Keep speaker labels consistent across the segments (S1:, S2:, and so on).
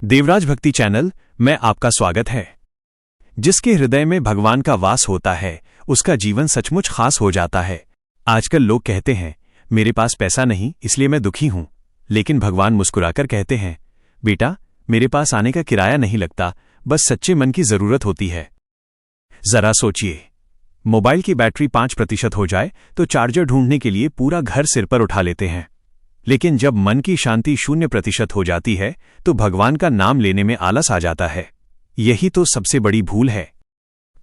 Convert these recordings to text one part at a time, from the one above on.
S1: देवराज भक्ति चैनल में आपका स्वागत है। जिसके हृदय में भगवान का वास होता है उसका जीवन सचमुच खास हो जाता है। आजकल लोग कहते हैं मेरे पास पैसा नहीं इसलिए मैं दुखी हूं, लेकिन भगवान मुस्कुराकर कहते हैं बेटा मेरे पास आने का किराया नहीं लगता, बस सच्चे मन की जरूरत होती है। जरा सोचिए, मोबाइल की बैटरी 5% हो जाए तो चार्जर ढूंढने के लिए पूरा घर सिर पर उठा लेते हैं, लेकिन जब मन की शांति 0% हो जाती है तो भगवान का नाम लेने में आलस आ जाता है। यही तो सबसे बड़ी भूल है।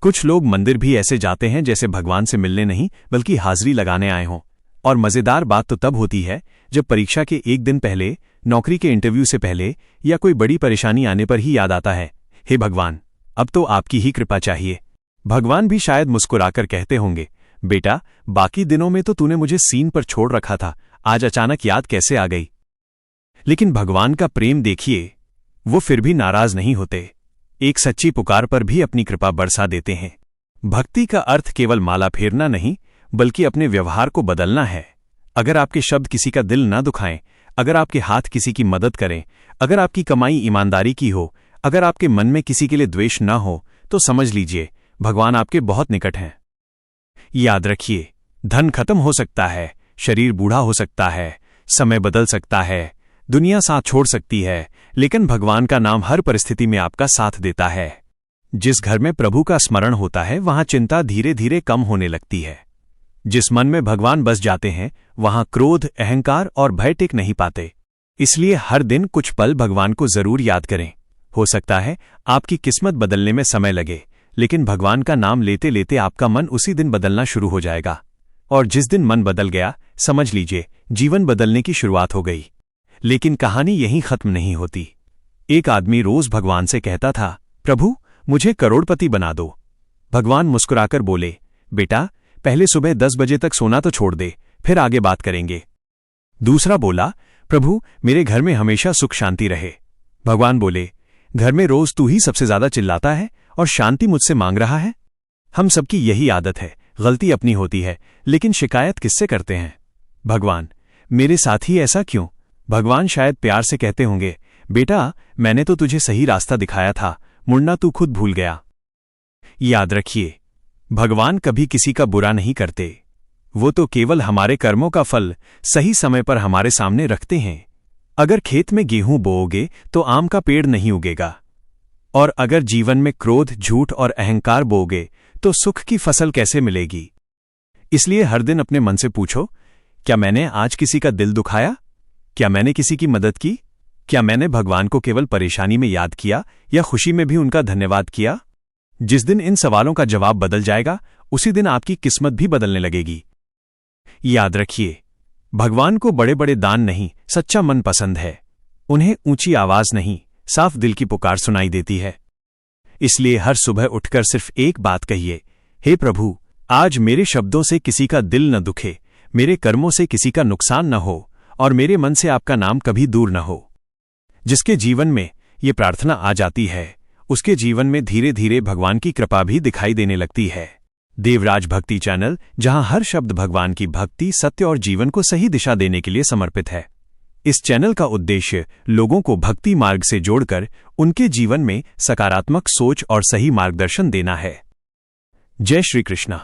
S1: कुछ लोग मंदिर भी ऐसे जाते हैं जैसे भगवान से मिलने नहीं बल्कि हाजिरी लगाने आए हों। और मजेदार बात तो तब होती है जब परीक्षा के एक दिन पहले, नौकरी के इंटरव्यू से पहले या कोई बड़ी परेशानी आने पर ही याद आता है, हे भगवान अब तो आपकी ही कृपा चाहिए। भगवान भी शायद मुस्कुराकर कहते होंगे बेटा बाकी दिनों में तो तूने मुझे सीन पर छोड़ रखा था, आज अचानक याद कैसे आ गई। लेकिन भगवान का प्रेम देखिए, वो फिर भी नाराज नहीं होते। एक सच्ची पुकार पर भी अपनी कृपा बरसा देते हैं। भक्ति का अर्थ केवल माला फेरना नहीं बल्कि अपने व्यवहार को बदलना है। अगर आपके शब्द किसी का दिल न दुखाएं, अगर आपके हाथ किसी की मदद करें, अगर आपकी कमाई ईमानदारी की हो, अगर आपके मन में किसी के लिए द्वेष न हो, तो समझ लीजिए भगवान आपके बहुत निकट हैं। याद रखिए, धन खत्म हो सकता है, शरीर बूढ़ा हो सकता है, समय बदल सकता है, दुनिया साथ छोड़ सकती है, लेकिन भगवान का नाम हर परिस्थिति में आपका साथ देता है। जिस घर में प्रभु का स्मरण होता है वहां चिंता धीरे धीरे कम होने लगती है। जिस मन में भगवान बस जाते हैं वहां क्रोध, अहंकार और भय टिक नहीं पाते। इसलिए हर दिन कुछ पल भगवान को जरूर याद करें। हो सकता है आपकी किस्मत बदलने में समय लगे, लेकिन भगवान का नाम लेते लेते आपका मन उसी दिन बदलना शुरू हो जाएगा। और जिस दिन मन बदल गया समझ लीजिए जीवन बदलने की शुरुआत हो गई। लेकिन कहानी यहीं खत्म नहीं होती। एक आदमी रोज भगवान से कहता था प्रभु मुझे करोड़पति बना दो। भगवान मुस्कुराकर बोले बेटा पहले सुबह 10 बजे तक सोना तो छोड़ दे, फिर आगे बात करेंगे। दूसरा बोला प्रभु मेरे घर में हमेशा सुख शांति रहे। भगवान बोले घर में रोज तू ही सबसे ज्यादा चिल्लाता है और शांति मुझसे मांग रहा है। हम सबकी यही आदत है, गलती अपनी होती है लेकिन शिकायत किससे करते हैं। भगवान मेरे साथ ही ऐसा क्यों। भगवान शायद प्यार से कहते होंगे बेटा मैंने तो तुझे सही रास्ता दिखाया था, मुड़ना तू खुद भूल गया। याद रखिए भगवान कभी किसी का बुरा नहीं करते, वो तो केवल हमारे कर्मों का फल सही समय पर हमारे सामने रखते हैं। अगर खेत में गेहूं बोओगे तो आम का पेड़ नहीं उगेगा, और अगर जीवन में क्रोध, झूठ और अहंकार बोओगे तो सुख की फसल कैसे मिलेगी। इसलिए हर दिन अपने मन से पूछो क्या मैंने आज किसी का दिल दुखाया, क्या मैंने किसी की मदद की, क्या मैंने भगवान को केवल परेशानी में याद किया या खुशी में भी उनका धन्यवाद किया। जिस दिन इन सवालों का जवाब बदल जाएगा उसी दिन आपकी किस्मत भी बदलने लगेगी। याद रखिए भगवान को बड़े बड़े दान नहीं सच्चा मन पसंद है। उन्हें ऊंची आवाज नहीं साफ दिल की पुकार सुनाई देती है। इसलिए हर सुबह उठकर सिर्फ एक बात कहिए, हे प्रभु आज मेरे शब्दों से किसी का दिल न दुखे, मेरे कर्मों से किसी का नुकसान न हो और मेरे मन से आपका नाम कभी दूर न हो। जिसके जीवन में ये प्रार्थना आ जाती है उसके जीवन में धीरे धीरे भगवान की कृपा भी दिखाई देने लगती है। देवराज भक्ति चैनल, जहां हर शब्द भगवान की भक्ति, सत्य और जीवन को सही दिशा देने के लिए समर्पित है। इस चैनल का उद्देश्य लोगों को भक्ति मार्ग से जोड़कर उनके जीवन में सकारात्मक सोच और सही मार्गदर्शन देना है। जय श्री कृष्ण।